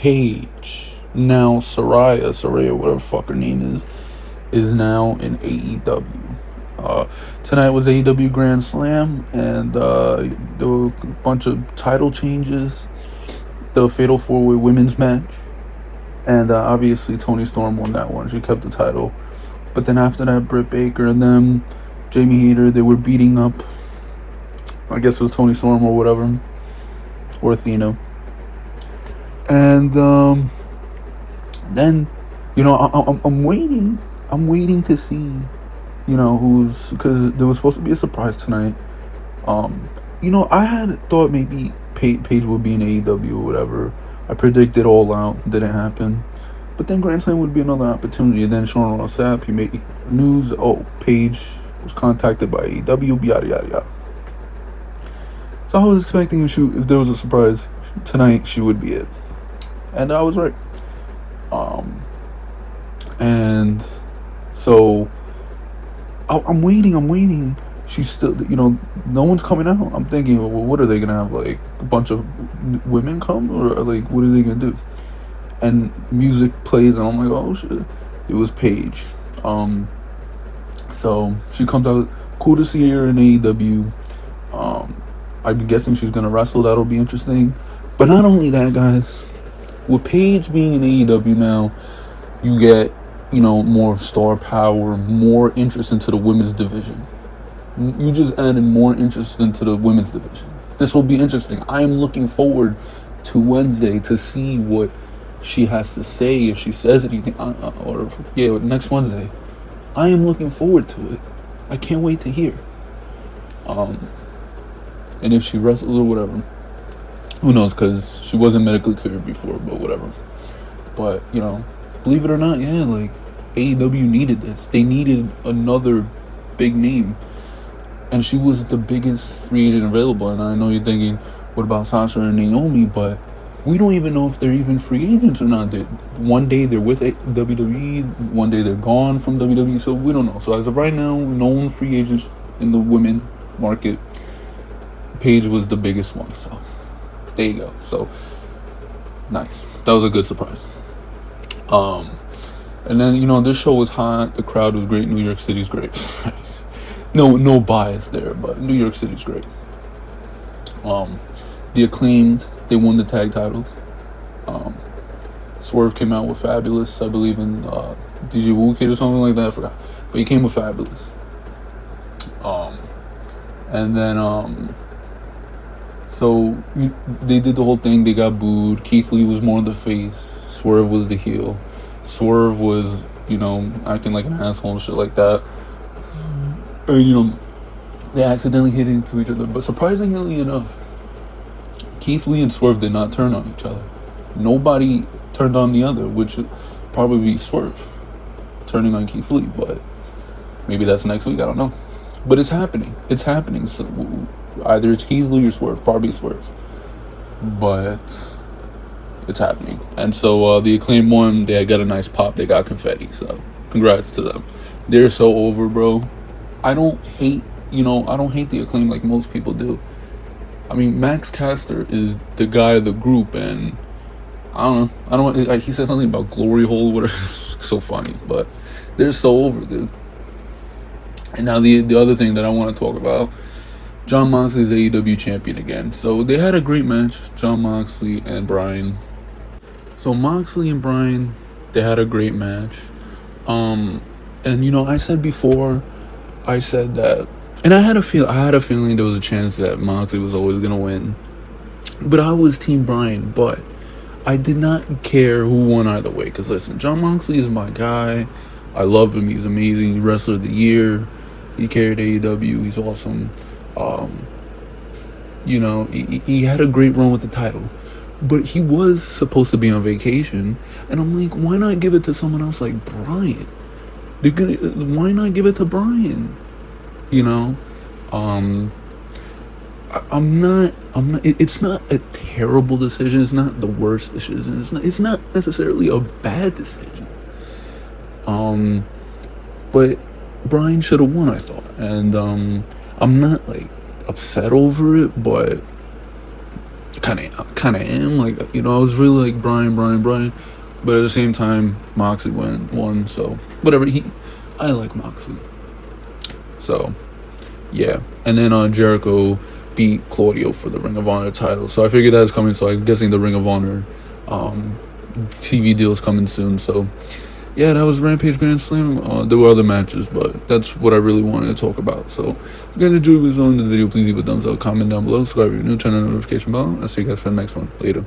Paige, now Saraya, whatever the fuck her name is now in AEW. Tonight was AEW Grand Slam, and there were a bunch of title changes. The Fatal 4-Way Women's match, and obviously Toni Storm won that one. She kept the title. But then after that, Britt Baker and them, Jamie Hayter, they were beating up, I guess it was Toni Storm or whatever, or Athena. And then, you know, I'm waiting to see, you know, who's, because there was supposed to be a surprise tonight. You know, I had thought maybe Paige would be in AEW or whatever. I predicted All Out, didn't happen. But then Grand Slam would be another opportunity. And then Sean Ross Sapp, he made news. Oh, Paige was contacted by AEW, yada yada yada. So I was expecting if there was a surprise tonight, she would be it, and I was right. And so I'm waiting. She's still, you know, no one's coming out. I'm thinking, well, what are they gonna have, like a bunch of women come, or like what are they gonna do? And music plays, and I'm like, oh shit, it was Paige. So she comes out. Cool to see her in AEW. I'm guessing she's gonna wrestle. That'll be interesting. But not only that, guys, with Paige being in AEW now, you get, you know, more star power, more interest into the women's division. You just added more interest into the women's division. This will be interesting. I am looking forward to Wednesday to see what she has to say, if she says anything, next Wednesday. I am looking forward to it. I can't wait to hear. And if she wrestles or whatever, who knows, because she wasn't medically cleared before, but whatever. But, you know, believe it or not, yeah, like, AEW needed this. They needed another big name. And she was the biggest free agent available. And I know you're thinking, what about Sasha and Naomi? But we don't even know if they're even free agents or not. One day they're with WWE, one day they're gone from WWE, so we don't know. So as of right now, known free agents in the women's market, Paige was the biggest one. So there you go. So nice. That was a good surprise. And then, you know, this show was hot. The crowd was great. New York City's great. No bias there, but New York City's great. The Acclaimed, they won the tag titles. Swerve came out with Fabulous, I believe, in DJ Wu Kid or something like that. I forgot, but he came with Fabulous. And then so they did the whole thing. They got booed. Keith Lee was more of the face. Swerve was the heel. Swerve was, you know, acting like an asshole and shit like that. And, you know, they accidentally hit into each other. But surprisingly enough, Keith Lee and Swerve did not turn on each other. Nobody turned on the other, which would probably be Swerve turning on Keith Lee. But maybe that's next week. I don't know. But it's happening. It's happening. So either it's Keith Lee or Swerve. Probably Swerve. But it's happening. And so the Acclaimed won. They got a nice pop. They got confetti. So congrats to them. They're so over, bro. I don't hate the Acclaimed like most people do. I mean, Max Caster is the guy of the group, and I don't know. He said something about glory hole, whatever. So funny, but they're so over, dude. And now the other thing that I want to talk about, Jon Moxley's AEW champion again. So they had a great match, Jon Moxley and Bryan. So Moxley and Bryan, they had a great match. And you know, I said before, that, and I had a feeling there was a chance that Moxley was always gonna win, but I was Team Bryan. But I did not care who won either way, because listen, Jon Moxley is my guy. I love him. He's amazing. He's Wrestler of the Year. He carried AEW. He's awesome. You know, he had a great run with the title, but he was supposed to be on vacation, and I'm like, why not give it to someone else like Bryan? Why not give it to Bryan? You know, it's not a terrible decision. It's not the worst decision. It's not necessarily a bad decision. But Bryan should have won, I thought. And I'm not like upset over it, but kind of am. Like, you know, I was really like Bryan, but at the same time, Moxley won. So whatever. I like Moxley. So yeah, and then Jericho beat Claudio for the Ring of Honor title. So I figured that's coming. So I'm guessing the Ring of Honor TV deal is coming soon. So yeah, that was Rampage Grand Slam. There were other matches, but that's what I really wanted to talk about. So if you guys enjoyed this video, please leave a thumbs up, comment down below, subscribe if you're new, turn on the notification bell. I'll see you guys for the next one. Later.